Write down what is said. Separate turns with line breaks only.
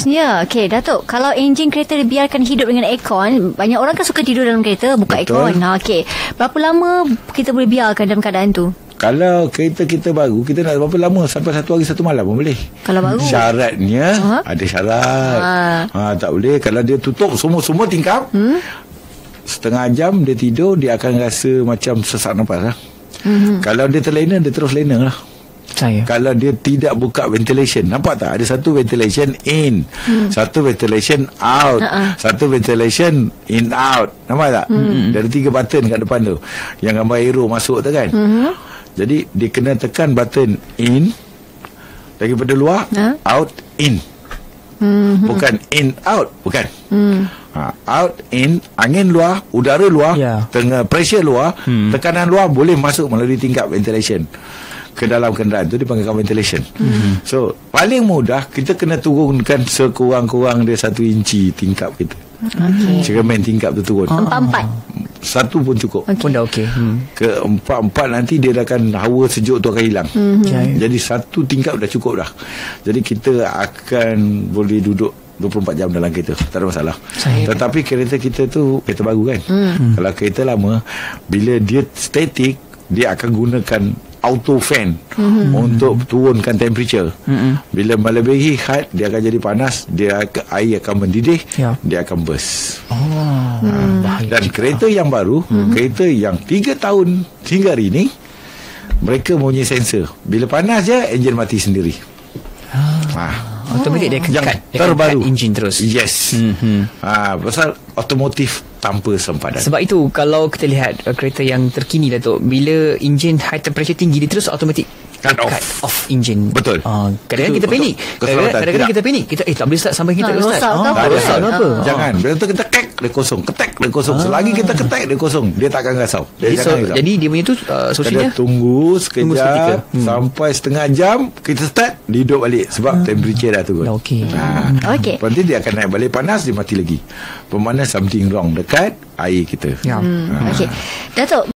Bestnya. Okey, Datuk, kalau enjin kereta dibiarkan hidup dengan aircon, banyak orang kan suka tidur dalam kereta buka aircon. Okey, berapa lama kita boleh biarkan dalam keadaan tu?
Kalau kereta kita baru, kita nak berapa lama? Sampai 1 hari 1 malam pun boleh.
Kalau baru,
syaratnya ada syarat. Tak boleh. Kalau dia tutup semua tingkap, setengah jam dia tidur, dia akan rasa macam sesak nafas lah. Kalau dia terlena, dia terus lena lah. Kalau dia tidak buka ventilation, nampak tak? Ada satu ventilation in, satu ventilation out, satu ventilation in out. Nampak tak? Dari 3 button kat depan tu, yang gambar arrow masuk tu kan. Jadi dia kena tekan button in daripada luar, out in. Bukan in out, bukan. Out in, angin luar, udara luar, tengah pressure luar, tekanan luar boleh masuk melalui tingkap ventilation ke dalam kenderaan tu, dipanggilkan ventilation. So paling mudah kita kena turunkan sekurang-kurang dia 1 inci tingkap kita. Cermin tingkap tu turun
4
1 pun cukup.
Pun dah okey.
Ke 4 nanti dia akan, hawa sejuk tu akan hilang. Jadi 1 tingkap dah cukup dah. Jadi kita akan boleh duduk 24 jam dalam kereta, tak ada masalah. Tetapi kereta kita tu kereta baru kan. Kalau kereta lama, bila dia statik, dia akan gunakan auto fan untuk turunkan temperature. Bila melebihi had, dia akan jadi panas, air akan mendidih, dia akan burst. Dan kereta yang baru, kereta yang 3 tahun hingga hari ini, mereka mempunyai sensor. Bila panas je, enjin mati sendiri.
Automatik dia
yang terbaru,
enjin terus.
Yes. Pasal otomotif tanpa sempadan.
Sebab itu kalau kita lihat kereta yang terkini Datuk, bila enjin high temperature tinggi, dia terus automatik cut off enjin.
Betul.
Kadang-kadang kita panik. Kadang-kadang kita panik. Kita tak boleh start sampai kita start.
Tak apa. Jangan. Bila kita ketek, dia kosong. Ketek, dia kosong. Selagi kita ketek, dia kosong. Dia tak akan rasau.
Jadi dia punya tu solusinya,
kita tunggu sekejap, sampai setengah jam, kita start, dia hidup balik. Sebab temperature dah turun.
Okey.
Nanti dia akan naik balik, panas, dia mati lagi. Bermakna something wrong dekat air kita.
Okey, Datuk,